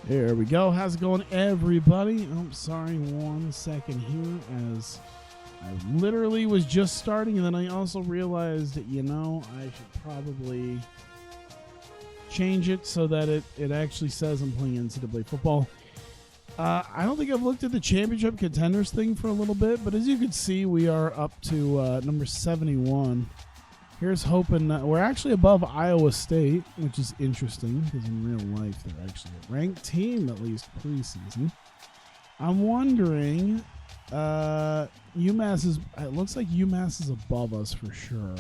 There we go. How's it going, everybody? Oh, sorry, 1 second here, as I literally was just starting, and then I also realized that, I should probably change it so that it actually says I'm playing NCAA football. I don't think I've looked at the championship contenders thing for a little bit, but as you can see, we are up to number 71. Here's hoping we're actually above Iowa State, which is interesting because in real life they're actually a ranked team, at least preseason. I'm wondering, UMass is. It looks like UMass is above us for sure.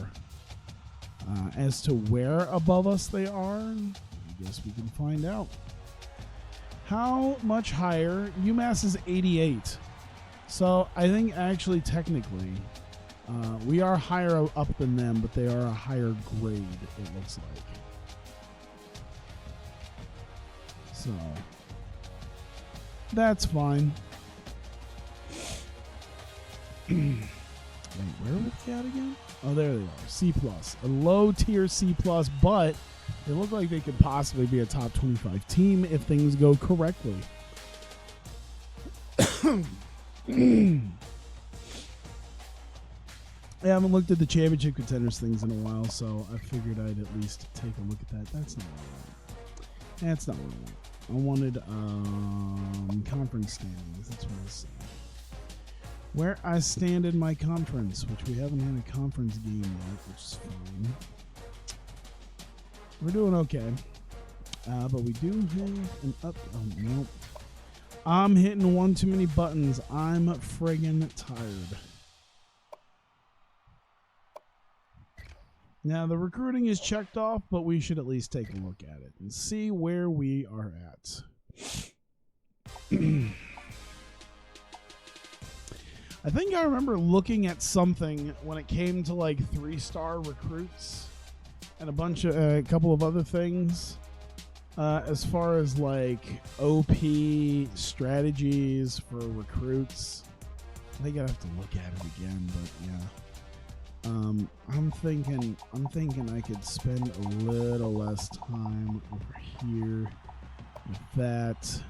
As to where above us they are, I guess we can find out. How much higher? UMass is 88. So I think actually technically we are higher up than them, but they are a higher grade, it looks like. So that's fine. Wait, where are we at again? Oh, there they are. C+. A low tier C+, but they look like they could possibly be a top 25 team if things go correctly. I haven't looked at the championship contenders things in a while, so I figured I'd at least take a look at that. That's not what I want. That's not what I want. I wanted conference standings. That's what I was saying. Where I stand in my conference, which we haven't had a conference game yet, which is fine. We're doing okay. But we do have an up. Oh, nope. I'm hitting one too many buttons. I'm friggin' tired. Now, the recruiting is checked off, but we should at least take a look at it and see where we are at. I think I remember looking at something when it came to like 3-star recruits and a couple of other things as far as like OP strategies for recruits. I think I have to look at it again, but yeah. I'm thinking I could spend a little less time over here with that.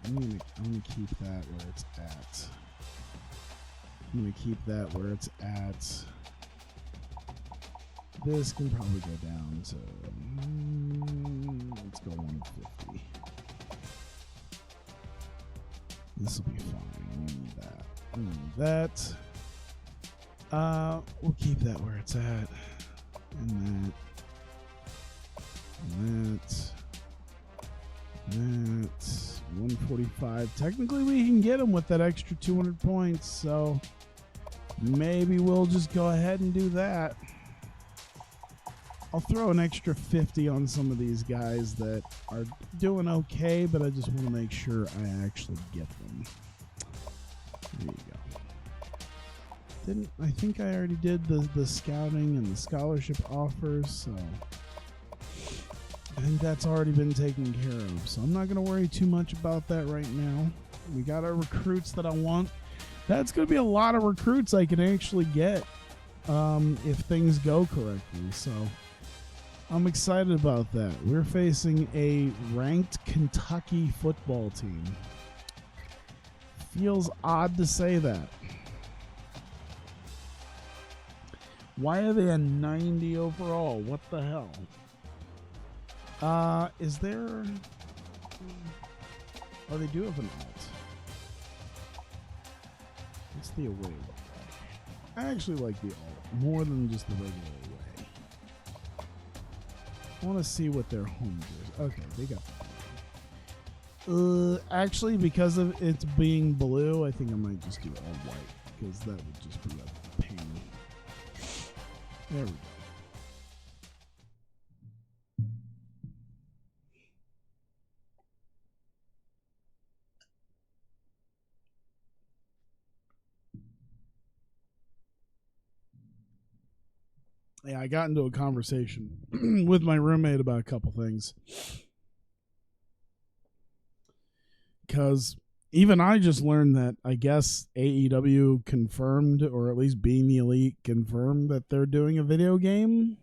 I'm gonna keep that where it's at. I'm gonna keep that where it's at. This can probably go down to let's go 150. This will be fine. We need that. That. We'll keep that where it's at. And that. And that. That's 145. Technically, we can get them with that extra 200 points, so maybe we'll just go ahead and do that. I'll throw an extra 50 on some of these guys that are doing okay, but I just want to make sure I actually get them. There you go. I think I already did the scouting and the scholarship offers, so I think that's already been taken care of. So I'm not going to worry too much about that right now. We got our recruits that I want. That's going to be a lot of recruits I can actually get if things go correctly. So I'm excited about that. We're facing a ranked Kentucky football team. Feels odd to say that. Why are they a 90 overall? What the hell? Is there... Oh, they do have an alt. What's the away look like? I actually like the alt more than just the regular away. I want to see what their home is. Okay, they got that. Actually, because of it being blue, I think I might just do all white, because that would just be a pain. There we go. Yeah, I got into a conversation with my roommate about a couple things. Because even I just learned that I guess AEW confirmed, or at least Being the Elite confirmed, that they're doing a video game.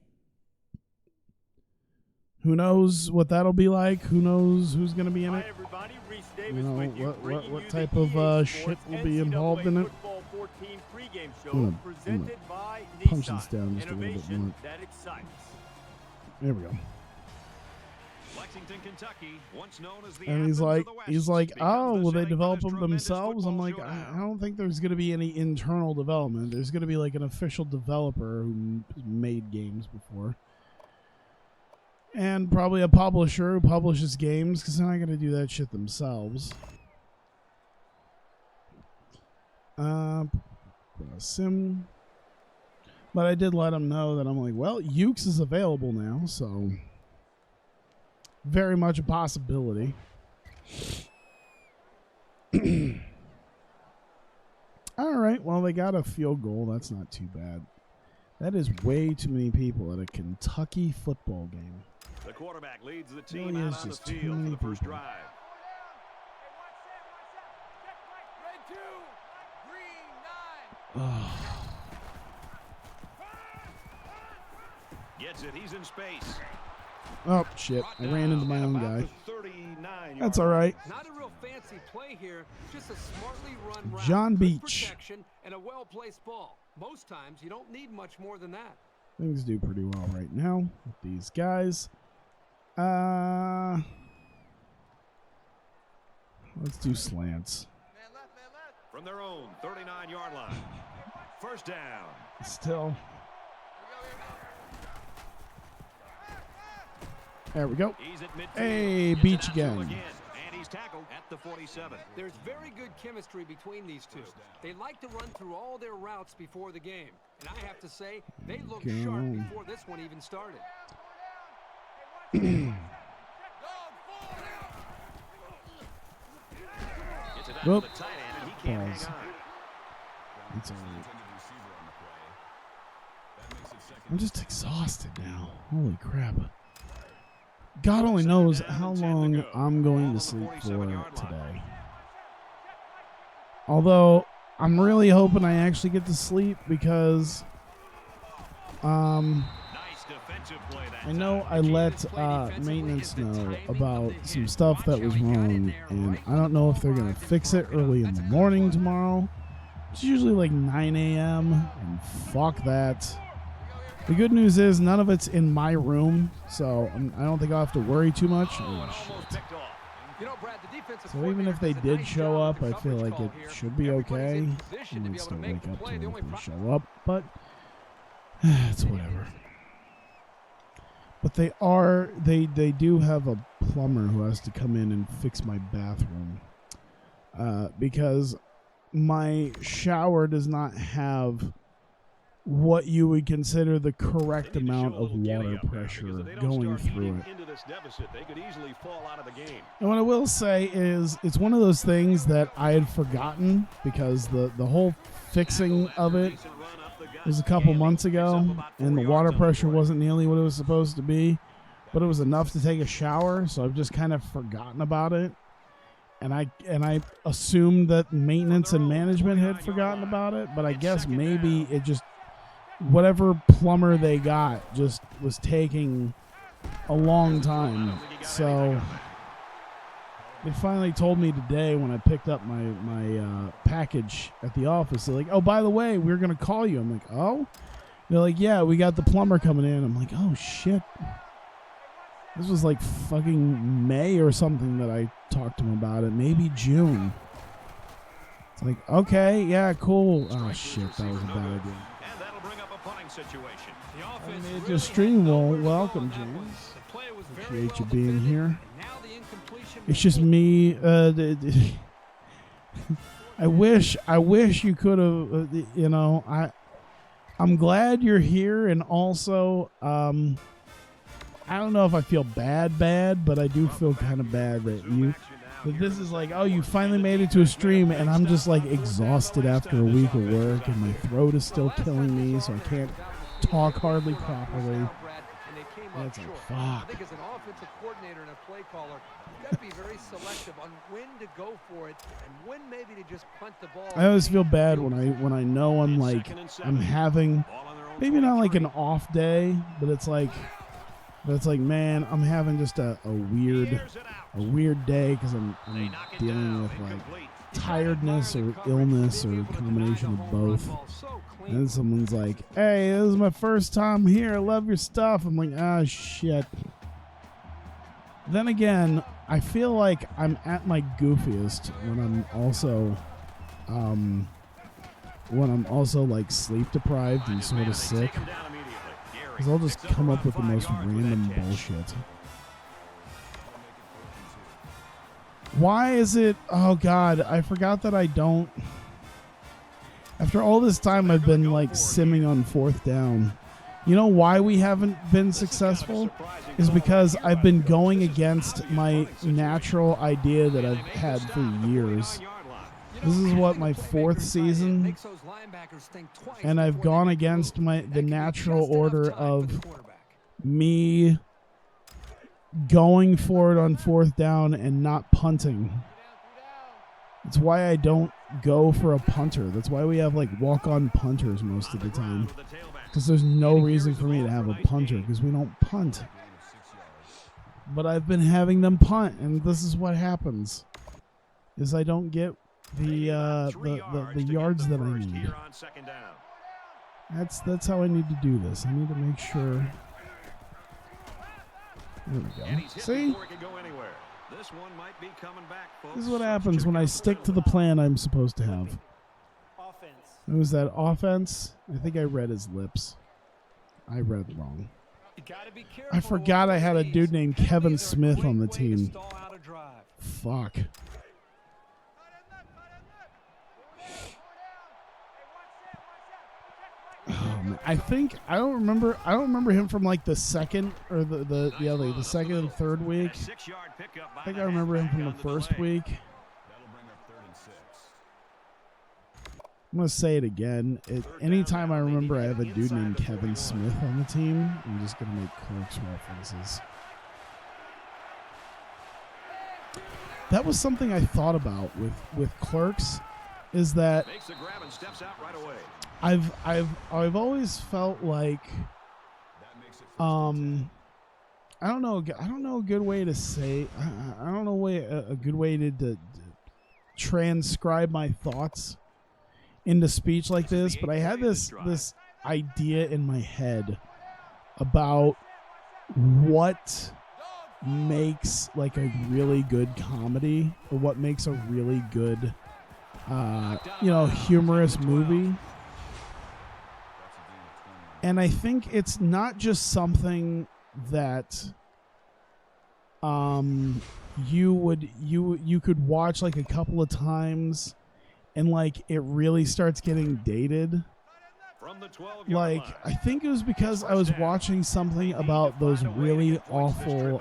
Who knows what that'll be like? Who knows who's going to be in it? You know, what type of shit will be involved in it? I'm gonna punch this down just a little bit more. There we go. And he's like, oh, will they develop them themselves? I'm like, I don't think there's going to be any internal development. There's going to be like an official developer who made games before. And probably a publisher who publishes games, because they're not going to do that shit themselves. Sim. But I did let him know that I'm like, well, Ukes is available now, so very much a possibility. All right, well, they got a field goal. That's not too bad. That is way too many people at a Kentucky football game. The quarterback leads the team really out on the field for the first drive. Gets it. He's in space. Oh, shit. I ran into my own guy. That's all right. Not a real fancy play here, just a smartly run route. John Beach. Protection and a well-placed ball. Most times, you don't need much more than that. Things do pretty well right now with these guys. Let's do slants. From their own 39-yard line. First down. Still. There we go. Hey, Beach again. And he's tackled at the 47. There's very good chemistry between these two. They like to run through all their routes before the game. And I have to say, they looked sharp before this one even started. Whoop. Pause. It's all right. I'm just exhausted now. Holy crap. God only knows how long I'm going to sleep for today. Although, I'm really hoping I actually get to sleep because I know I let maintenance know about some stuff that was wrong, and I don't know if they're going to fix it early in the morning tomorrow. It's usually like 9 a.m., and fuck that. The good news is none of it's in my room, so I don't think I'll have to worry too much. Oh, shit. So even if they did show up, I feel like it should be okay. I might still wake up to them if they show up, but it's whatever. But they do have a plumber who has to come in and fix my bathroom because my shower does not have what you would consider the correct amount of water pressure going through it. And what I will say is it's one of those things that I had forgotten because the whole fixing of it was a couple months ago, and the water pressure wasn't nearly what it was supposed to be, but it was enough to take a shower, so I've just kind of forgotten about it. And I assumed that maintenance and management had forgotten about it, but I guess maybe it just, whatever plumber they got just was taking a long time. So they finally told me today when I picked up my package at the office, they're like, oh, by the way, we're going to call you. I'm like, oh? They're like, yeah, we got the plumber coming in. I'm like, oh, shit. This was like fucking May or something that I talked to him about it. Maybe June. It's like, okay, yeah, cool. Oh, shit, that was a bad idea. I made your stream. Well, welcome, James. Appreciate you being here. It's just me. I wish you could have. I'm glad you're here, and also, I don't know if I feel bad, but I do feel kind of bad that this is like, oh, you finally made it to a stream, and I'm just like exhausted after a week of work, and my throat is still killing me, so I can't talk hardly properly. That's like, fuck. I think as an offensive coordinator and a play caller, you've got to be very selective on when to go for it and when maybe to just punt the ball. I always feel bad when I know I'm having maybe not like an off day, but it's like But it's like, man, I'm having just a weird day because I'm dealing with like tiredness or illness or a combination of both. And then someone's like, hey, this is my first time here. I love your stuff. I'm like, ah, shit. Then again, I feel like I'm at my goofiest when I'm also like sleep deprived and sort of sick. Because I'll just come up with the most random bullshit. Why is it... Oh, God. I forgot that I don't... After all this time, I've been, like, simming on 4th down. You know why we haven't been successful? Is because I've been going against my natural idea that I've had for years. This is what, my 4th season? And I've gone against the natural order of me going for it on 4th down and not punting. That's why I don't go for a punter. That's why we have like walk-on punters most of the time. Because there's no reason for me to have a punter because we don't punt. But I've been having them punt, and this is what happens. Is I don't get the yards that I need. That's how I need to do this. I need to make sure. There we go. See? This is what happens when I stick to the plan I'm supposed to have. It was that offense. I think I read his lips. I read it wrong. I forgot I had a dude named Kevin Smith on the team. Fuck. I think I don't remember him from like the second or the second and third week. I think I remember him from the first week. I'm gonna say it again. Anytime I remember I have a dude named Kevin Smith on the team, I'm just gonna make Clerks references. That was something I thought about with Clerks, is that I've always felt like I don't know a good way to say I don't know a good way to transcribe my thoughts into speech like this, but I had this idea in my head about what makes like a really good comedy, or what makes a really good humorous movie. And I think it's not just something that you could watch like a couple of times and like it really starts getting dated. Like, I think it was because I was watching something about those really awful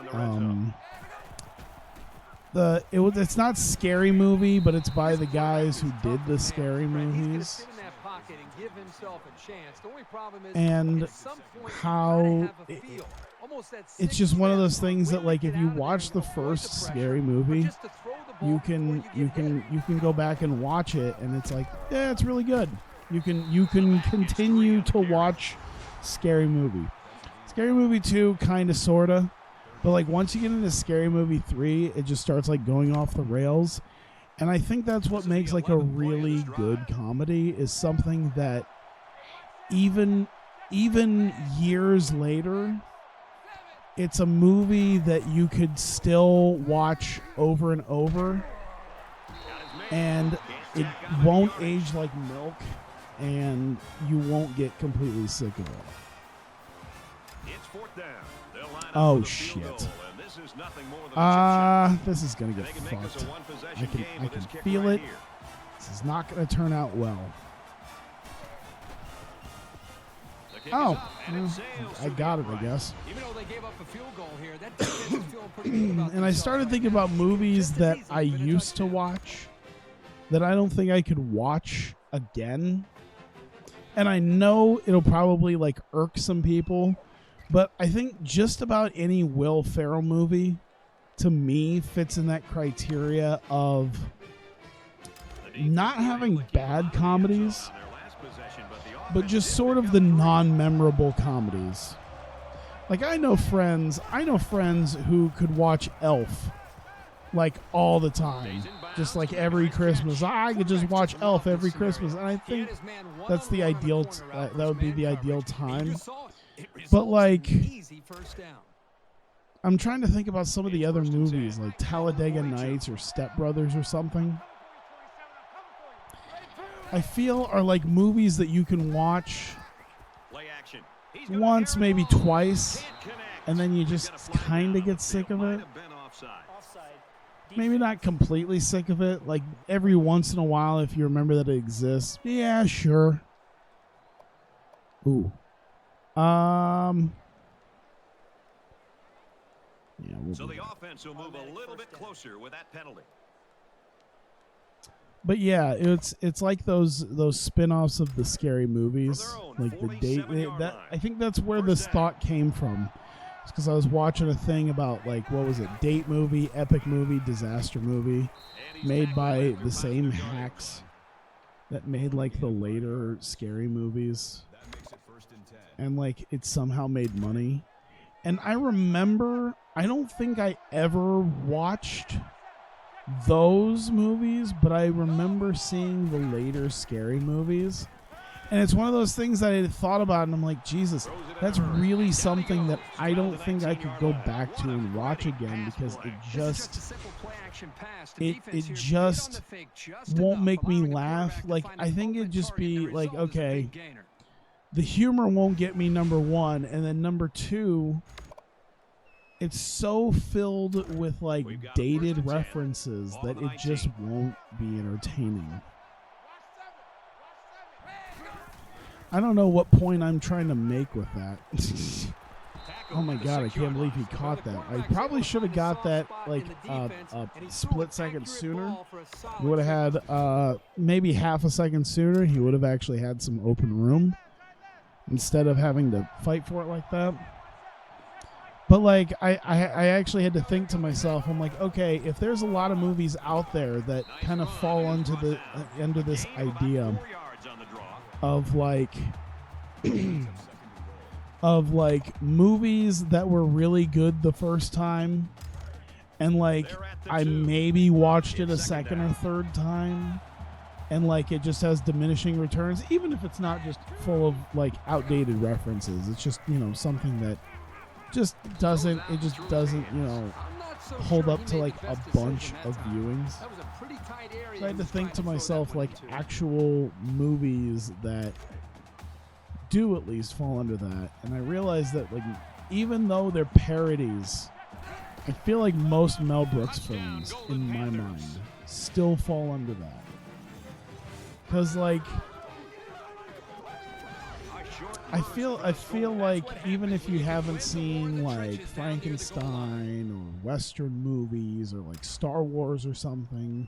it's not Scary Movie, but it's by the guys who did the Scary movies. And how it's just one of those things that, like, if you watch the first Scary Movie, you can go back and watch it, and it's like, yeah, it's really good. You can continue to watch Scary Movie. Scary Movie 2, kind of, sort of. But, like, once you get into Scary Movie 3, it just starts, like, going off the rails. And I think that's what makes, like, a really good comedy, is something that even years later, it's a movie that you could still watch over and over. And it won't age like milk, and you won't get completely sick of it. Oh, shit. This is going to get fucked. I can feel it. This is not going to turn out well. Oh, I got it, I guess. And I started thinking about movies that I used to watch that I don't think I could watch again. And I know it'll probably, like, irk some people, but I think just about any Will Ferrell movie, to me, fits in that criteria of not having bad comedies, but just sort of the non-memorable comedies. Like I know friends who could watch Elf like all the time. Just like every Christmas. I could just watch Elf every Christmas. And I think that's the ideal that would be the ideal time. But like I'm trying to think about some of the other movies like Talladega Nights or Step Brothers or something. I feel are like movies that you can watch once, maybe twice, and then you just kind of get sick of it. Maybe not completely sick of it. Like every once in a while, if you remember that it exists. Yeah, sure. Ooh. Yeah, so the offense will move a little bit closer with that penalty. But yeah, it's like those spin-offs of the scary movies, like the date. I think that's where this thought came from. It's because I was watching a thing about like what was it, date movie, epic movie, disaster movie, made by the same hacks that made like the later scary movies, and like it somehow made money. And I remember, I don't think I ever watched those movies, but I remember seeing the later scary movies, and it's one of those things that I had thought about, and I'm like, Jesus, that's really something that I don't think I could go back to and watch again, because it just won't make me laugh. Like I think it'd just be like, okay, the humor won't get me, number one, and then number two, it's so filled with like dated references that it just won't be entertaining. I don't know what point I'm trying to make with that. Oh my God, I can't believe he caught that. I probably should have got that like a split second sooner. He would have had maybe half a second sooner. He would have actually had some open room instead of having to fight for it like that. But like I actually had to think to myself, I'm like, okay, if there's a lot of movies out there that kind of fall into the into this idea of like of like movies that were really good the first time, and like I maybe watched it a second or third time, and like it just has diminishing returns, even if it's not just full of like outdated references. It's just, you know, something that just doesn't hold up to like a bunch of viewings. So I had to think to myself like actual movies that do at least fall under that, and I realized that like even though they're parodies, I feel like most Mel Brooks films in my mind still fall under that, because like I feel like even if you haven't seen like Frankenstein or Western movies or like Star Wars or something,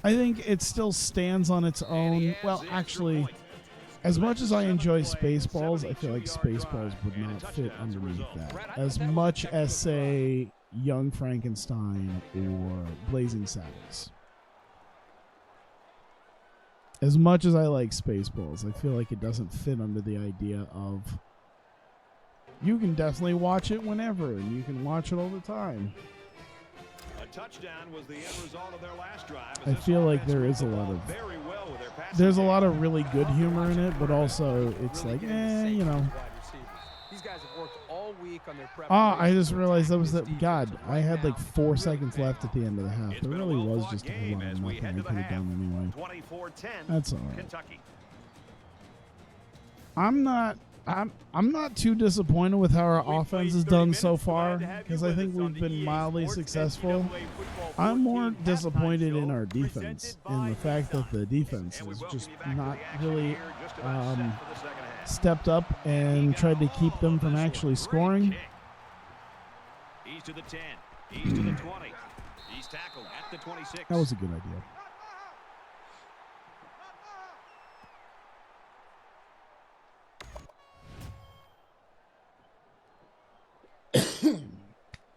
I think it still stands on its own. Well, actually, as much as I enjoy Spaceballs, I feel like Spaceballs would not fit underneath that as much as, say, Young Frankenstein or Blazing Saddles. As much as I like Spaceballs, I feel like it doesn't fit under the idea of you can definitely watch it whenever and you can watch it all the time. A touchdown was the end result of their last drive. I feel like there is a lot of really good humor in it, but also it's like, you know. These guys have worked all week on their prep. I just realized God, I had like 4 seconds left at the end of the half. There really was just a whole lot of nothing I could have done anyway. That's all right. I'm not too disappointed with how our offense has done so far, because I think we've been mildly successful. I'm more disappointed in our defense, and the fact that the defense has just not really stepped up and tried to keep them from actually scoring. He's to the 10. He's to the 20. He's tackled at the 26. That was a good idea.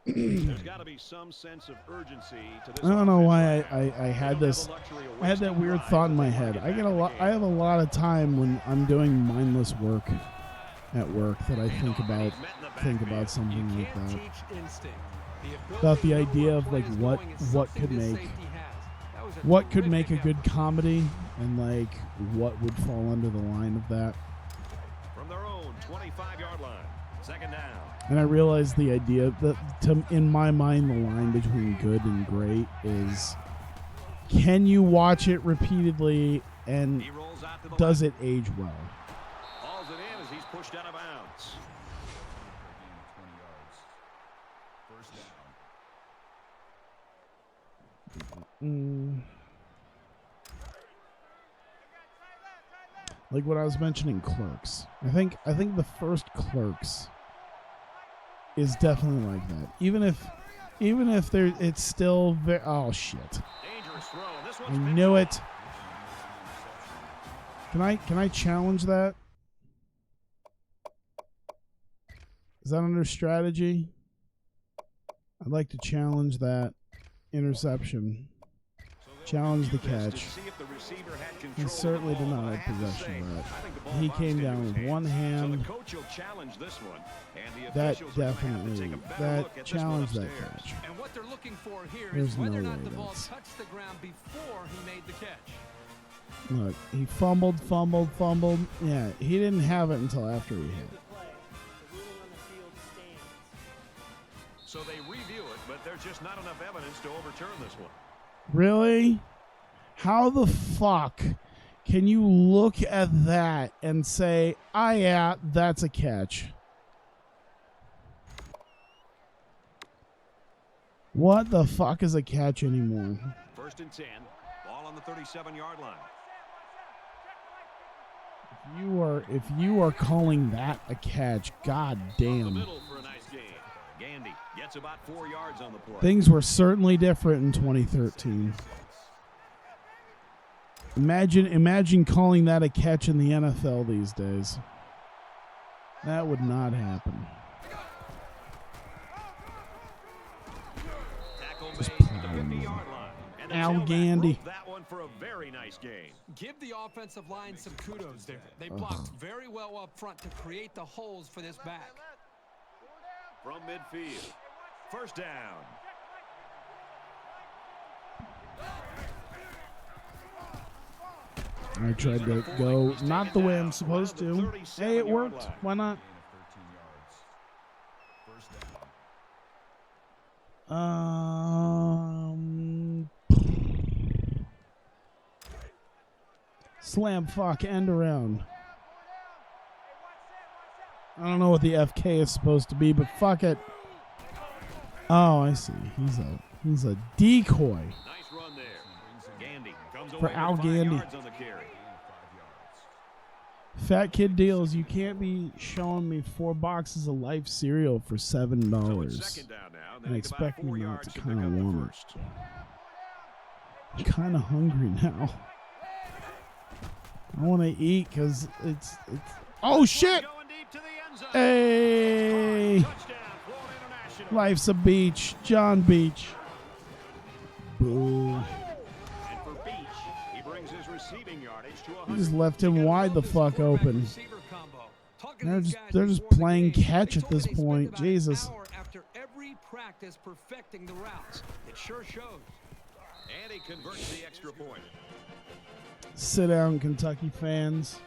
There's got to be some sense of urgency to this. I don't know why I had that weird thought in my head. I have a lot of time when I'm doing mindless work at work that I think about something You like can't that. teach instinct. About the ability to know idea where of play like is what going is what something could this make safety has. That was a what could make a terrific good effort. comedy, and like what would fall under the line of that. From their own 25-yard line. Second down. And I realize the idea that, in my mind, the line between good and great is, can you watch it repeatedly and He rolls out to the does left. it age well? Hauls it in as he's pushed out of bounds. Like what I was mentioning, Clerks. I think the first Clerks is definitely like that. Even if there, it's still very. Oh shit! Dangerous throw. This I one's knew it. Can I challenge that? Is that under strategy? I'd like to challenge that interception. Challenge the catch. He certainly did not have possession of that. He came down with one hand. That definitely, that challenged that catch. And what they're looking for here There's is whether or no not way the ball that's- touched the ground before he made the catch. Look, he fumbled. Yeah, he didn't have it until after he hit. So they review it, but there's just not enough evidence to overturn this one. Really? How the fuck can you look at that and say, yeah, that's a catch? What the fuck is a catch anymore? 1st and 10. Ball on the 37-yard line. If you are calling that a catch, god The damn. middle for a nice gain. Gandy gets about 4 yards on the play. Things were certainly different in 2013. Imagine calling that a catch in the NFL these days. That would not happen. Tackle Just made at the plowing 50-yard line. And the Al tailback Gandy. broke that one for a very nice gain. Give the offensive line some kudos there. They blocked very well up front to create the holes for this back. From midfield. 1st down. I tried to go not the way I'm supposed to. Hey, it worked. Why not? Slam fuck end around. I don't know what the FK is supposed to be, but fuck it. Oh, I see. He's a decoy. Nice run there. Gandy comes For away Al with 5 Gandy. yards on the carry. Fat kid deals. You can't be showing me 4 boxes of Life cereal for $7 So it's 2nd down now. They and need about expect 4 me not yards to to kind pick of up the want first. it. I'm kind of hungry now. I want to eat because it's. Oh shit! Going deep to the end zone. Hey, Touchdown, Florida International. life's a beach. John Beach. Boo. And for Beach, he brings his receiving yardage to You 100. just left him wide the fuck open. Receiver combo. Talking to They're these just- guys they're just before the playing game, catch they at told me this they spent point. about an Jesus. hour after every practice perfecting the routes. It sure shows. And he converts the extra point. Sit down, Kentucky fans.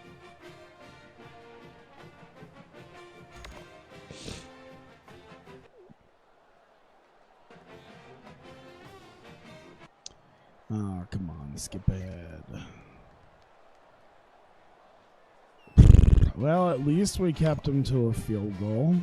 Oh, come on, skip ahead. Well, at least we kept him to a field goal.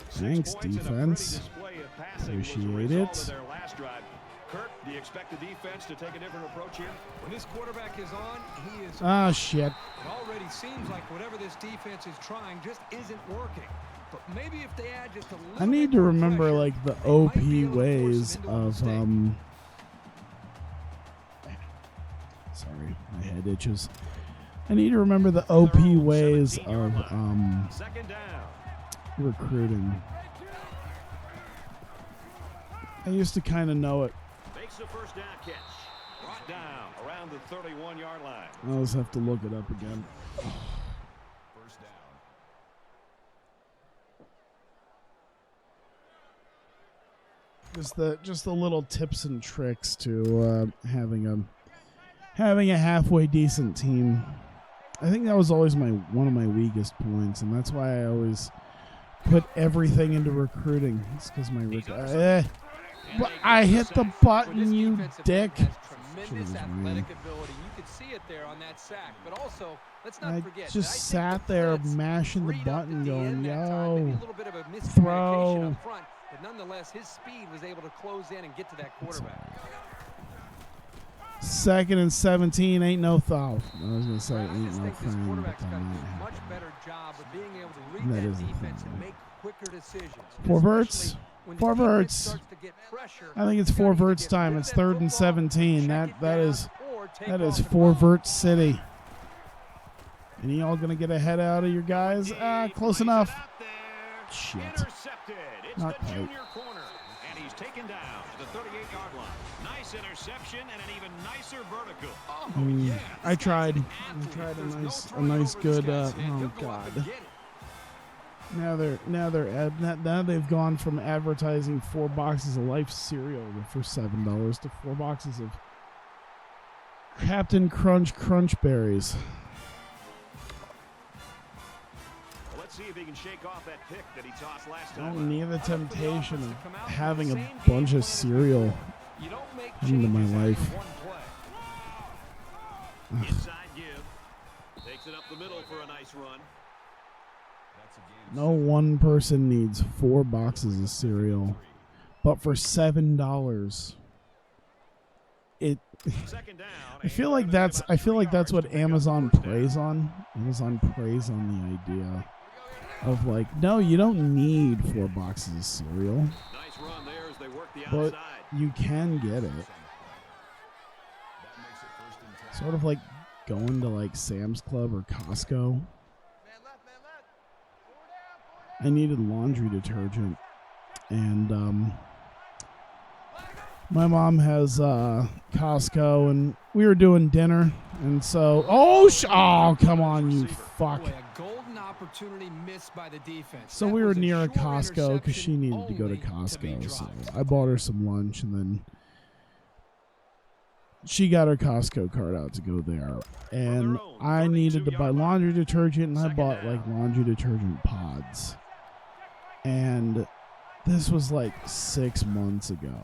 6 Thanks, points and a pretty defense. display of passing was the Appreciate result it. of their last drive. Kurt, do you expect the defense to take a different approach here? When this quarterback is on, he is. Ah, shit. It already seems like whatever this defense is trying just isn't working. But maybe if they add just a little I need bit to more remember, pressure, like, the they might OP be able to force ways them into a of, mistake. sorry, my head itches. I need to remember the OP ways of, 2nd down. recruiting. I used to kind of know it. Makes the 1st down catch. Brought down around the 31-yard line. I always have to look it up again. Just the little tips and tricks to having a halfway decent team. I think that was always one of my weakest points, and that's why I always put everything into recruiting. It's because my I hit the button, you dick. Tremendous athletic ability. You could see it there on that sack, but also let's not forget. I just sat there mashing the button, going, yo, maybe a little bit of a miscommunication throw. up front, but nonetheless, his speed was able to close in and get to that quarterback. 2nd and 17, ain't no foul. I was gonna say ain't no this thing, but quarterback's that got to do might a much happen. better job of being able to read That that is the defense thing, and right? make quicker decisions. Four Especially verts. when the Four defense verts. starts to get pressure, I think it's you 4 gotta either verts get time. rid of It's that 3rd and football, 17. check it That down, is or take that off is and 4 run. vert city. And y'all gonna get a head out of your guys? Close enough. Shit. Intercepted. It's Not the quite. junior corner, and he's taken down to the 38-yard line. Nice interception and an even nicer vertical. Oh, yeah. I tried. This I guy's an tried athlete. a There's no nice throwing over this good. guy's head. Oh He'll go up and god. get it. Now they've gone from advertising 4 boxes of Life cereal for $7 to 4 boxes of Captain Crunch Berries. Well, let's see if he can shake off that pick that he tossed last I time. don't need the temptation of having a Same bunch game of plan as cereal You don't make into my changes after life. one play. Inside give. Takes it up the middle for a nice run. No one person needs 4 boxes of cereal, but for $7, Second down. I feel like that's what Amazon preys on. Amazon preys on the idea of like, no, you don't need 4 boxes of cereal, Nice run there as they work the but outside. you can get it. Sort of like going to like Sam's Club or Costco. I needed laundry detergent, and my mom has Costco, and we were doing dinner, and so oh come on, you fuck. Boy, a golden opportunity missed by the defense. So That we were was near a short Costco because she interception needed to go to only be Costco, so dropped. I bought her some lunch, and then she got her Costco card out to go there, and I needed to buy laundry detergent, and I bought like laundry detergent pods. And this was like 6 months ago,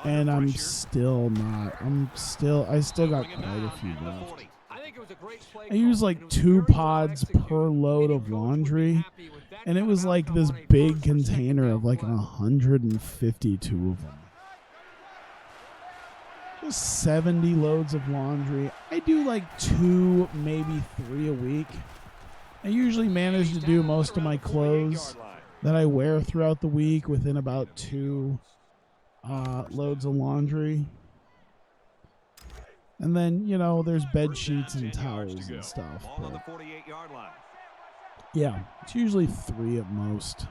and I still got quite a few left. I think it was a great play I used call, like and it was 2 very well pods executed. per load Any of coach would be laundry, happy with that and it kind was of like outcome this on a big first or second container down of like play. 152 of them. Just 70 loads of laundry. I do like 2, maybe 3 a week. I usually manage to do most of my clothes that I wear throughout the week within about 2 loads of laundry. And then, you know, there's bed sheets and towels and stuff. Ball on the But 48-yard line. yeah, it's usually 3 at most.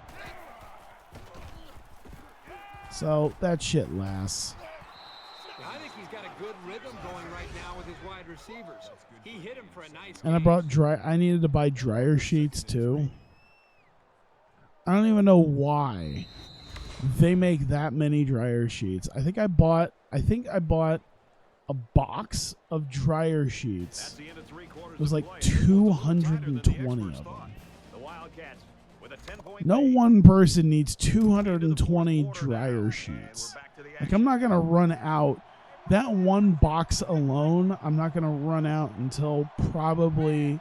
So that shit lasts. I think he's got a good rhythm going right now with his wide receivers. He hit him for a nice And I gain. brought I needed to buy dryer sheets too. I don't even know why they make that many dryer sheets. I think I bought a box of dryer That's sheets. the end of 3 quarters It was of like play. 220 of them. The Wildcats with a 10-point No lead. one person needs 220 dryer sheets. Like, I'm not going to run out. That one box alone, I'm not going to run out until probably,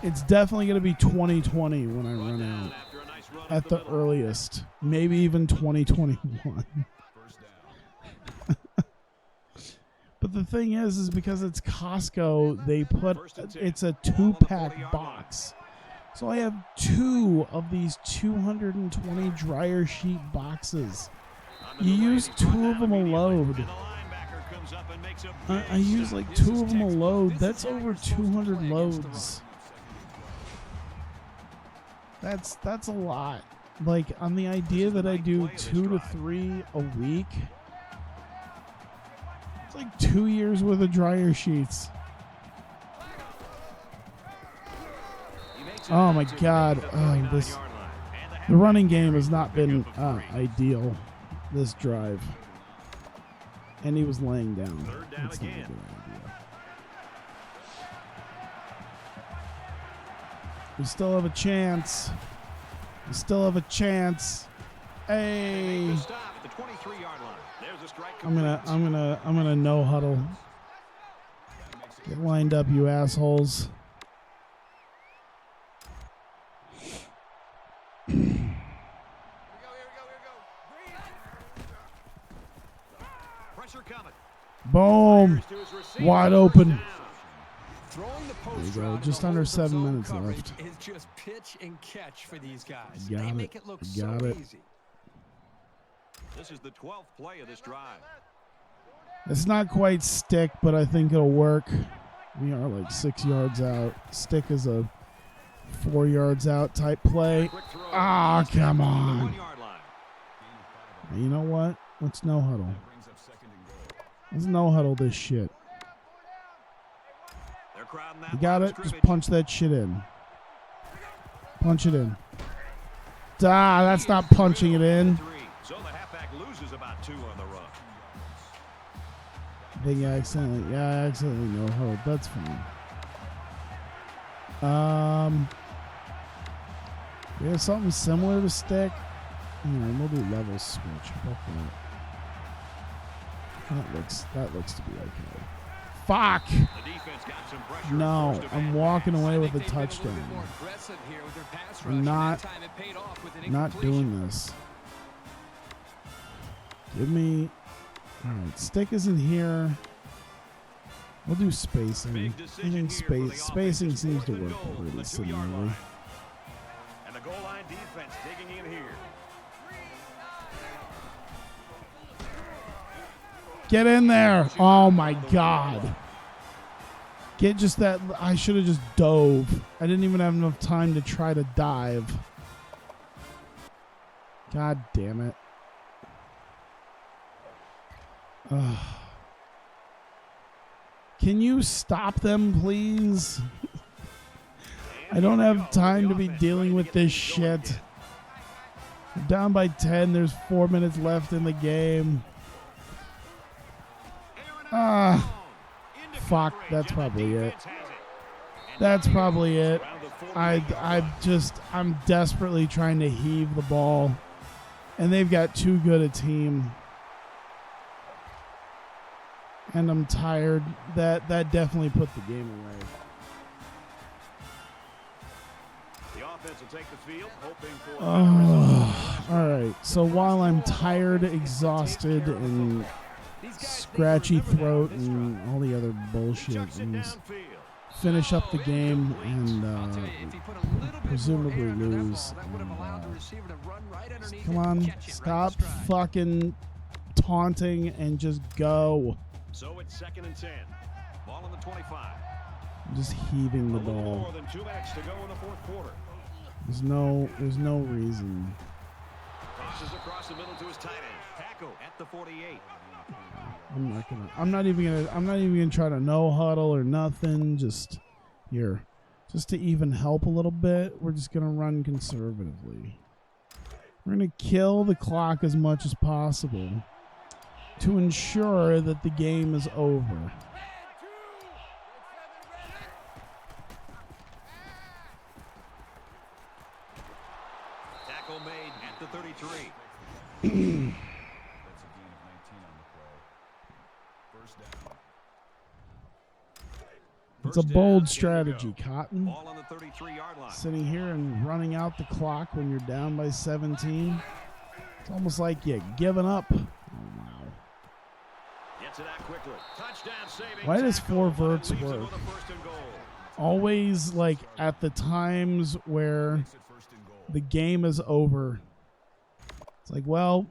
it's definitely going to be 2020 when I run out. After a nice run At up the middle. earliest. Maybe even 2021. But the thing is because it's Costco, they put, it's a 2-pack box. So I have 2 of these 220 dryer sheet boxes. You use 2 of them a load. And the linebacker comes up and makes a I big use stop. like 2 of them a load. That's over 200 loads. That's a lot. Like, on the idea that I do 2 to 3 a week, it's like 2 years worth of dryer sheets. He makes it Oh back my to God. the The 39-yard line. And running game has not been ideal. this drive. And he was laying down. Third down That's not a again. good idea. We still have a chance. We still have a chance. Hey. The stop at the 23-yard line. There's a strike. I'm gonna no huddle. Get lined up, you assholes. Pressure coming. Boom. To his receiver. Wide open. Throwing the There you post go. route Just to under hold some 7 zone minutes coverage left. is just pitch and catch for these guys. Got They it. make it look Got so it. easy. This is the 12th play of this drive. It's not quite stick, but I think it'll work. We are like 6 yards out. Stick is a 4 yards out type play. Quick throw. Ah, come The on. 1-yard line. You know what? Let's no huddle. Let's no huddle this shit. They're crowding that You got line it? of Just scrimmage. punch that shit in. Punch it in. Ah, that's not punching it in. 3. So the halfback loses about 2 on the run. I think I accidentally no huddle. That's fine. We have something similar to stick. Here, we'll do level switch. Fuck that. That looks to be okay. Fuck! The defense got some pressure. No, First I'm advantage. walking away with a They've been little bit touchdown. more aggressive here with their pass rush, I'm and not- that time it paid off with an Not incompletion. doing this. Give me... Alright, stick isn't here. We'll do spacing. Big I decision think here for the offense. spacing It's seems to 4th and work goal from pretty the 2-yard similarly. line. And the goal line defense digging in here. Get in there! Oh my god. Get just that... I should have just dove. I didn't even have enough time to try to dive. God damn it. Ugh. Can you stop them, please? I don't have time to be dealing with this shit. We're down by 10. There's 4 minutes left in the game. Ah, fuck. That's probably it. That's probably it. I'm desperately trying to heave the ball, and they've got too good a team. And I'm tired. That definitely put the game away. The offense will take the field, hoping for Oh, all right. So while I'm tired, exhausted, and scratchy throat and all the other bullshit, chucks it and just downfield. finish up the game and I'll tell you, if he put a little bit more presumably air under that lose. ball, that would have allowed the receiver to run right underneath Come it and on, catch it right stop in stride. fucking taunting and just go. So it's 2nd and 10. Ball on the 25. I'm just heaving A the little ball. more than 2 minutes to go in the 4th quarter. There's no reason. Tosses across the middle to his tight end. Tackle at the 48. I'm not even gonna try to no huddle or nothing. Just to even help a little bit, we're just gonna run conservatively. We're gonna kill the clock as much as possible to ensure that the game is over. Tackle made at the 33. It's a bold strategy, Cotton. Ball on the 33-yard line. Sitting here and running out the clock when you're down by 17. It's almost like you're giving up. Oh, wow. Gets it out quickly. Touchdown saving. Why does tackle, four but it verts leaves it work? with a 1st and goal. Always like at the times where the game is over. It's like, well,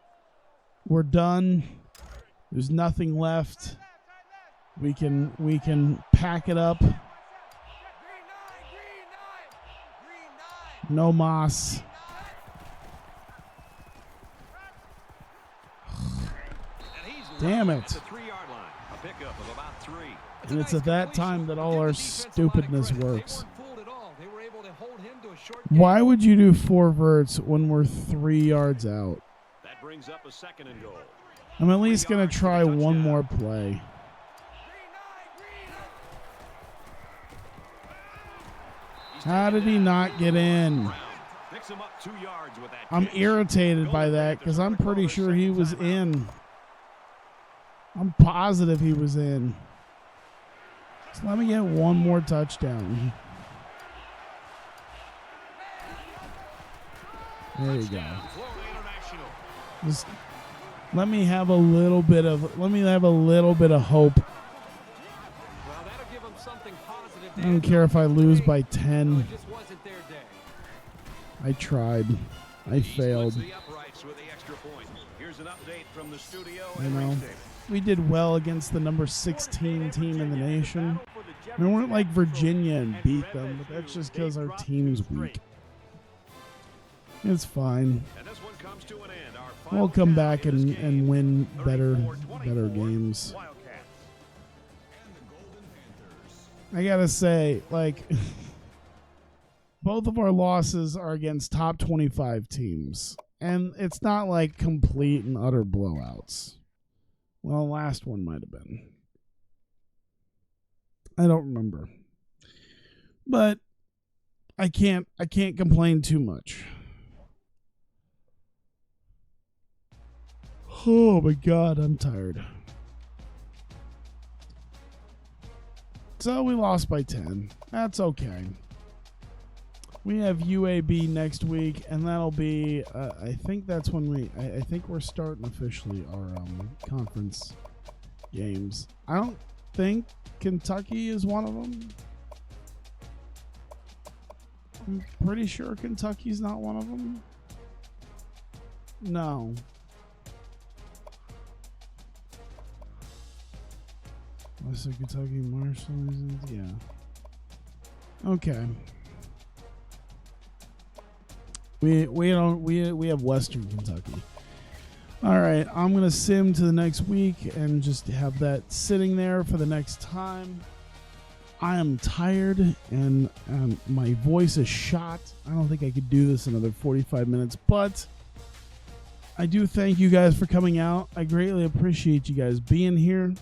we're done. There's nothing left. We can pack it up. No mas. Damn it. At the 3-yard line. A pickup of about 3. And it's at that time that all our stupidness works. Why? Why would you do 4 verts when we're 3 yards out? That brings up a 2nd and goal. I'm at least going to try one more play. How did he not get in? Picks him up 2 yards with that I'm catch. irritated by that because I'm pretty sure he was in. I'm positive he was in. So let me get one more touchdown. There you go. Just let me have a little bit of hope. Well, that'll give them something positive. I don't care if I lose by It 10. just wasn't their day. I tried. I failed. The uprights with the extra point. Here's an update from the studio. You know, we did well against the number 16 team in the nation. We weren't like Virginia and beat them, but that's just because our team's weak. It's fine. And this one comes to an end. Our We'll final come count back in this and game, win better 34-24 games. Wildcats. I gotta say, like, both of our losses are against top 25 teams. And it's not like complete and utter blowouts. Well, the last one might have been. I don't remember. But I can't complain too much. Oh my God, I'm tired. So we lost by 10. That's okay. We have UAB next week, and that'll be, I think that's when I think we're starting officially our conference games. I don't think Kentucky is one of them. I'm pretty sure Kentucky's not one of them. No. Western Kentucky, Marshall, yeah. Okay. We have Western Kentucky. All right, I'm gonna sim to the next week and just have that sitting there for the next time. I am tired and my voice is shot. I don't think I could do this another 45 minutes, but I do thank you guys for coming out. I greatly appreciate you guys being here,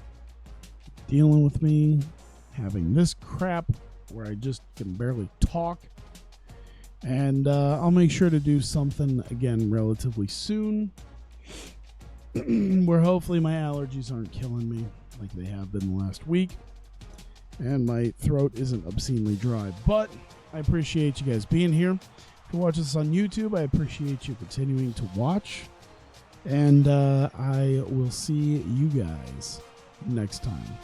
dealing with me, having this crap where I just can barely talk. And I'll make sure to do something again relatively soon where hopefully my allergies aren't killing me like they have been the last week and my throat isn't obscenely dry. But I appreciate you guys being here. If you watch this on YouTube, I appreciate you continuing to watch. And I will see you guys next time.